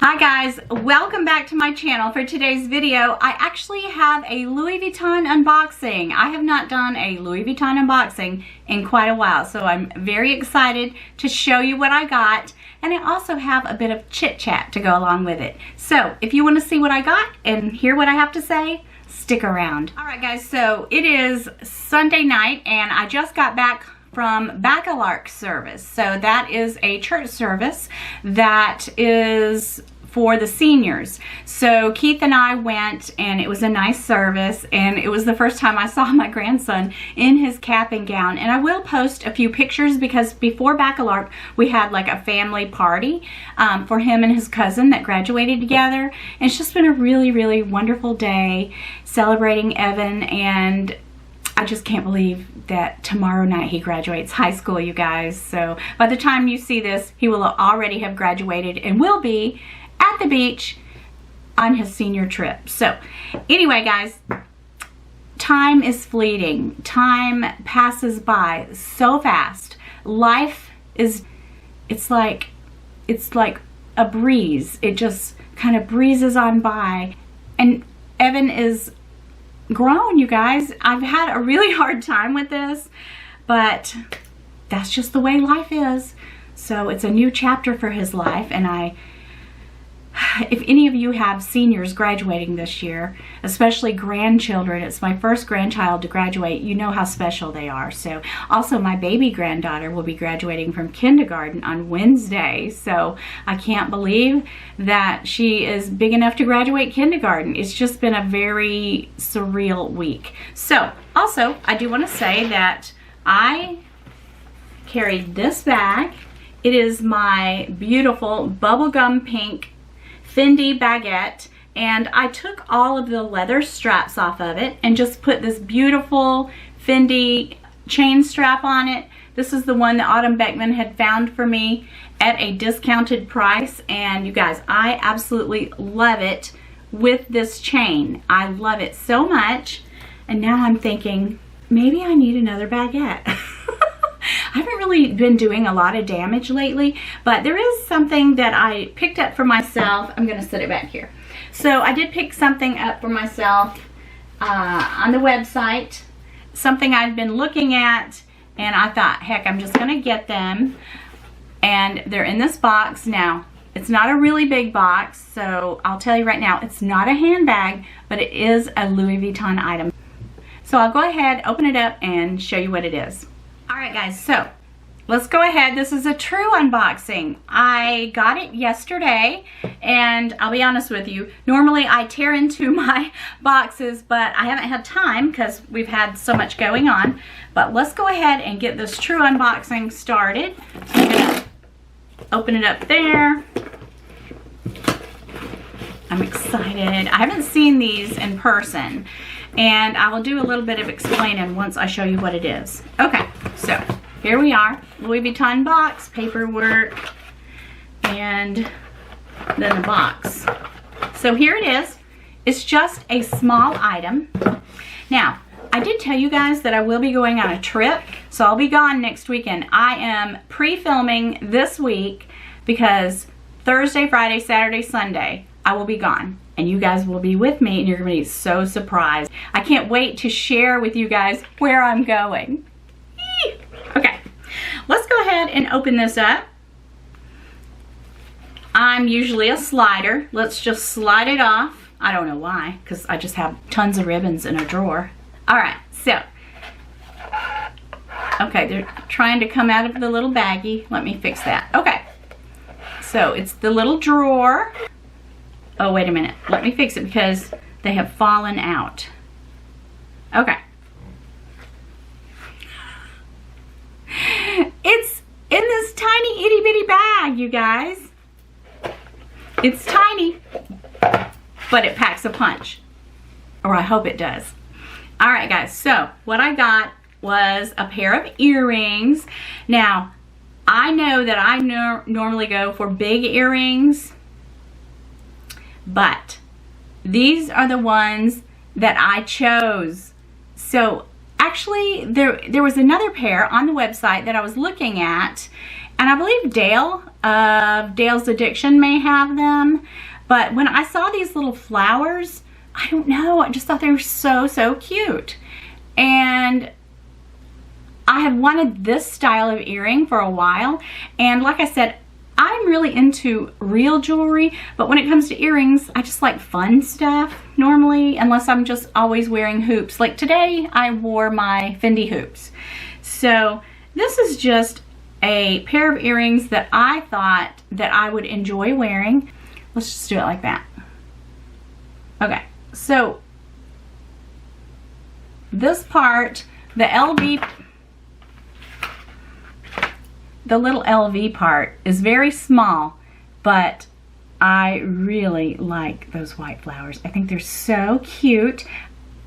Hi guys, welcome back to my channel. For today's video, I actually have a Louis Vuitton unboxing. I have not done a Louis Vuitton unboxing in quite a while, so I'm very excited to show you what I got, and I also have a bit of chit chat to go along with it. So if you want to see what I got and hear what I have to say, stick around. Alright guys, so it is Sunday night and I just got back from Becca service. So that is a church service that is for the seniors. So Keith and I went, and it was a nice service, and it was the first time I saw my grandson in his cap and gown. And I will post a few pictures because before Becca we had like a family party for him and his cousin that graduated together. And it's just been a really, really wonderful day celebrating Evan, and I just can't believe that tomorrow night he graduates high school, you guys. So by the time you see this, he will already have graduated and will be at the beach on his senior trip. So anyway, guys, time is fleeting. Time passes by so fast. Life is, it's like a breeze. It just kind of breezes on by. And Evan is grown, you guys. I've had a really hard time with this, but that's just the way life is. So it's a new chapter for his life, and if any of you have seniors graduating this year, especially grandchildren, it's my first grandchild to graduate, you know how special they are. So also my baby granddaughter will be graduating from kindergarten on Wednesday. So I can't believe that she is big enough to graduate kindergarten. It's just been a very surreal week. So also I do want to say that I carried this bag. It is my beautiful bubblegum pink Fendi baguette, and I took all of the leather straps off of it and just put this beautiful Fendi chain strap on it. This is the one that Autumn Beckman had found for me at a discounted price, and you guys, I absolutely love it with this chain. I love it so much, and now I'm thinking maybe I need another baguette. I haven't really been doing a lot of damage lately, but there is something that I picked up for myself. I'm going to set it back here. So I did pick something up for myself on the website, something I've been looking at, and I thought, heck, I'm just going to get them. And they're in this box. Now, it's not a really big box, so I'll tell you right now, it's not a handbag, but it is a Louis Vuitton item. So I'll go ahead, open it up, and show you what it is. Alright guys, so let's go ahead. This is a true unboxing. I got it yesterday, and I'll be honest with you, normally I tear into my boxes, but I haven't had time because we've had so much going on. But let's go ahead and get this true unboxing started. So I'm going to open it up there. I'm excited. I haven't seen these in person, and I will do a little bit of explaining once I show you what it is. Okay, so here we are, Louis Vuitton box, paperwork, and then the box. So here it is. It's just a small item. Now, I did tell you guys that I will be going on a trip, so I'll be gone next weekend. I am pre-filming this week because Thursday, Friday, Saturday, Sunday, I will be gone, and you guys will be with me, and you're going to be so surprised. I can't wait to share with you guys where I'm going. Okay, let's go ahead and open this up. I'm usually a slider. Let's just slide it off. I don't know why, because I just have tons of ribbons in a drawer. Alright, so, okay, they're trying to come out of the little baggie. Let me fix that. Okay, so it's the little drawer. Oh, wait a minute. Let me fix it because they have fallen out. Okay. It's in this tiny itty bitty bag, you guys. It's tiny, but it packs a punch. Or I hope it does. Alright guys, so what I got was a pair of earrings. Now, I know that I normally go for big earrings, but these are the ones that I chose. So actually there was another pair on the website that I was looking at, And I believe Dale of Dale's Addiction may have them. But when I saw these little flowers, I don't know, I just thought they were so cute. And I have wanted this style of earring for a while. And like I said, I'm really into real jewelry, but when it comes to earrings, I just like fun stuff normally, unless I'm just always wearing hoops. Like today, I wore my Fendi hoops. So this is just a pair of earrings that I thought that I would enjoy wearing. Let's just do it like that. Okay, so this part, the LV, the little LV part is very small, but I really like those white flowers. I think they're so cute.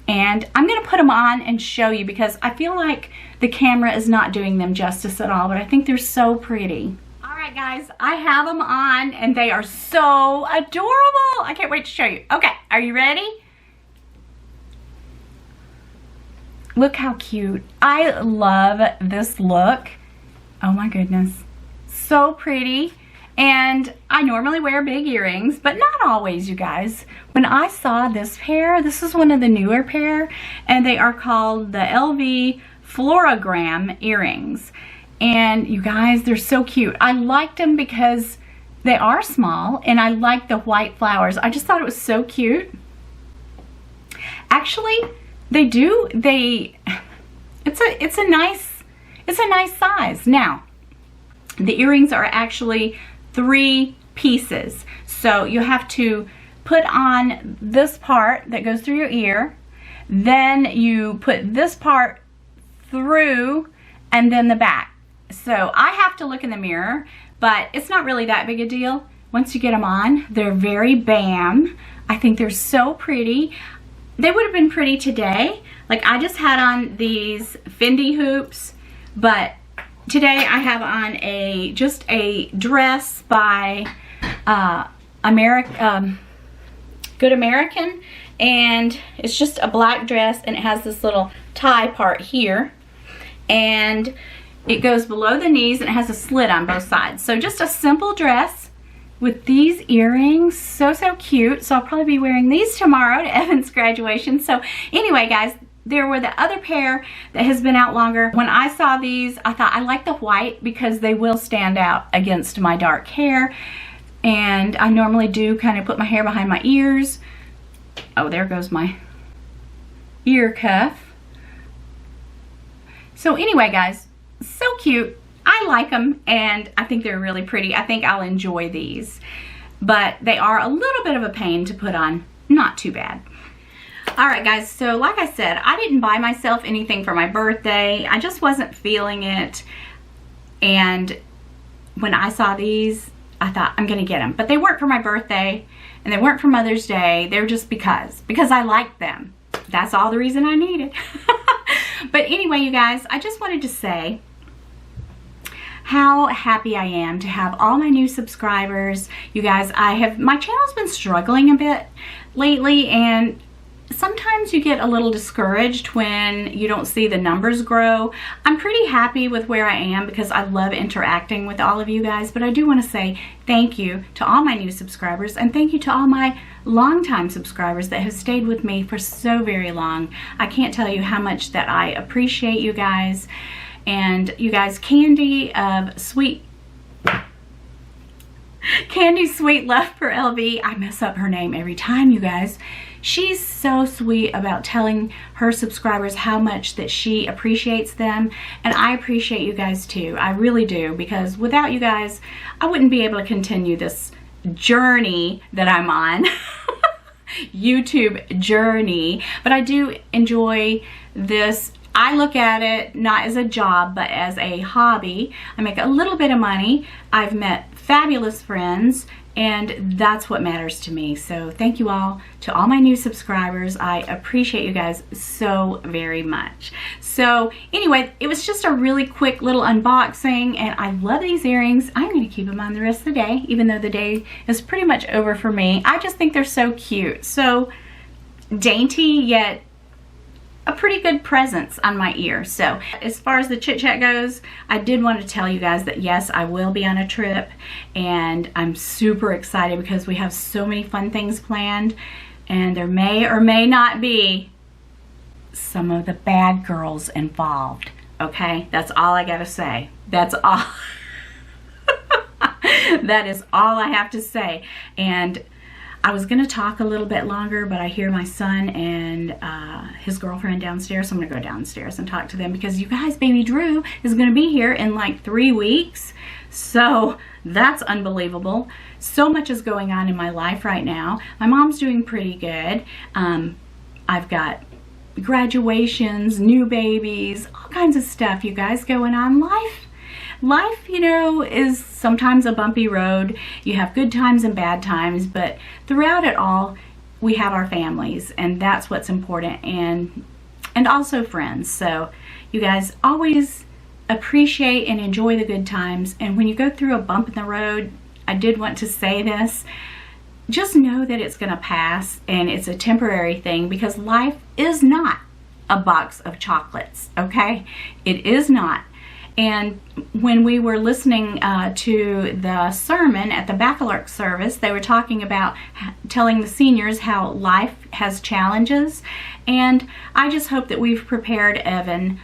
And I'm going to put them on and show you because I feel like the camera is not doing them justice at all, but I think they're so pretty. All right, guys, I have them on and they are so adorable. I can't wait to show you. Okay, are you ready? Look how cute. I love this look. Oh my goodness, so pretty. And I normally wear big earrings, but not always, you guys. When I saw this pair, this is one of the newer pair, and they are called the LV Floragram earrings. And you guys, they're so cute. I liked them because they are small, and I like the white flowers. I just thought it was so cute. Actually, it's a nice size. Now, the earrings are actually 3 pieces. So you have to put on this part that goes through your ear, then you put this part through, and then the back. So I have to look in the mirror, but it's not really that big a deal. Once you get them on, they're very bam. I think they're so pretty. They would have been pretty today. Like I just had on these Fendi hoops, but today I have on just a dress by Good American, and it's just a black dress, and it has this little tie part here, and it goes below the knees, and it has a slit on both sides. So just a simple dress with these earrings. So cute. So I'll probably be wearing these tomorrow to Evan's graduation. So anyway, guys, there were the other pair that has been out longer. When I saw these, I thought I like the white because they will stand out against my dark hair. And I normally do kind of put my hair behind my ears. Oh, there goes my ear cuff. So anyway, guys, so cute. I like them, and I think they're really pretty. I think I'll enjoy these. But they are a little bit of a pain to put on. Not too bad. Alright guys, so like I said, I didn't buy myself anything for my birthday. I just wasn't feeling it. And when I saw these, I thought I'm going to get them. But they weren't for my birthday, and they weren't for Mother's Day. They were just because I liked them. That's all the reason I needed. But anyway, you guys, I just wanted to say how happy I am to have all my new subscribers. You guys, my channel's been struggling a bit lately, and sometimes you get a little discouraged when you don't see the numbers grow. I'm pretty happy with where I am because I love interacting with all of you guys, but I do want to say thank you to all my new subscribers, and thank you to all my longtime subscribers that have stayed with me for so very long. I can't tell you how much that I appreciate you guys. And you guys, Candy Sweet Love for LV, I mess up her name every time, you guys. She's so sweet about telling her subscribers how much that she appreciates them, and I appreciate you guys too. I really do, because without you guys, I wouldn't be able to continue this journey that I'm on. YouTube journey. But I do enjoy this. I look at it not as a job, but as a hobby. I make a little bit of money. I've met fabulous friends, and that's what matters to me. So thank you all to all my new subscribers. I appreciate you guys so very much. So anyway, it was just a really quick little unboxing, and I love these earrings. I'm going to keep them on the rest of the day, even though the day is pretty much over for me. I just think they're so cute. So dainty, yet a pretty good presence on my ear. So as far as the chit chat goes, I did want to tell you guys that yes, I will be on a trip, and I'm super excited because we have so many fun things planned, and there may or may not be some of the bad girls involved. Okay, that's all I gotta say. That's all. That is all I have to say. And I was gonna talk a little bit longer, but I hear my son and his girlfriend downstairs, so I'm gonna go downstairs and talk to them, because you guys, baby Drew is gonna be here in like 3 weeks. So that's unbelievable. So much is going on in my life right now. My mom's doing pretty good. I've got graduations, new babies, all kinds of stuff, you guys, going on. Life, you know, is sometimes a bumpy road. You have good times and bad times, but throughout it all, we have our families, and that's what's important, and also friends. So you guys, always appreciate and enjoy the good times. And when you go through a bump in the road, I did want to say this, just know that it's going to pass, and it's a temporary thing, because life is not a box of chocolates, okay? It is not. And when we were listening to the sermon at the baccalaureate service, they were talking about telling the seniors how life has challenges. And I just hope that we've prepared Evan.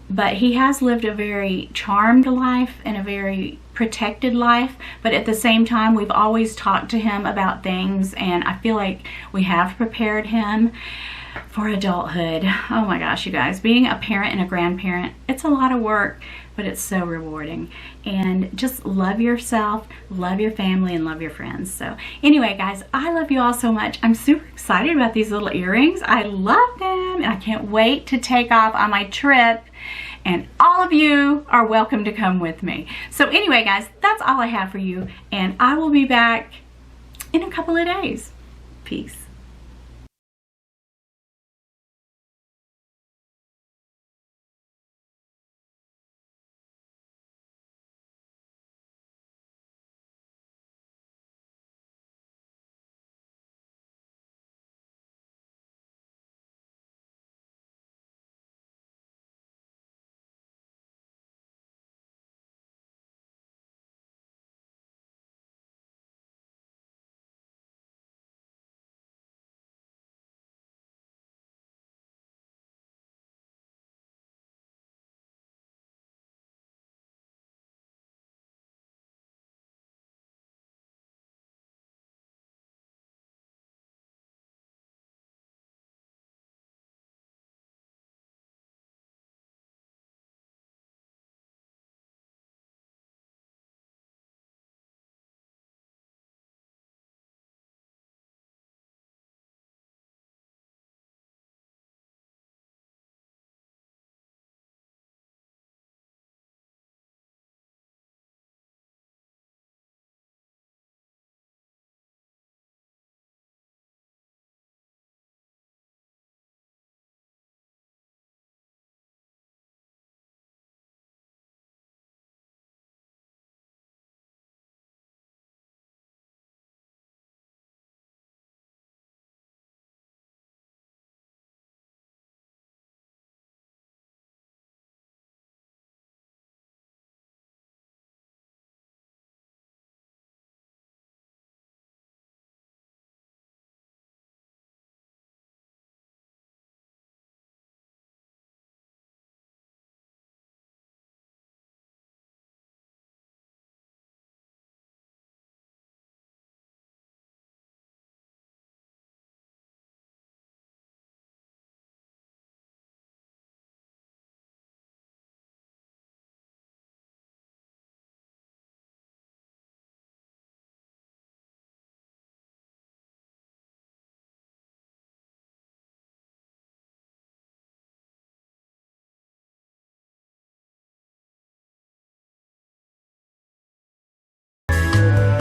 But he has lived a very charmed life and a very protected life. But at the same time, we've always talked to him about things. And I feel like we have prepared him for adulthood. Oh my gosh, you guys, being a parent and a grandparent, it's a lot of work, but it's so rewarding. And just love yourself, love your family, and love your friends. So anyway, guys, I love you all so much. I'm super excited about these little earrings. I love them, and I can't wait to take off on my trip. And all of you are welcome to come with me. So anyway, guys, that's all I have for you, and I will be back in a couple of days. Peace.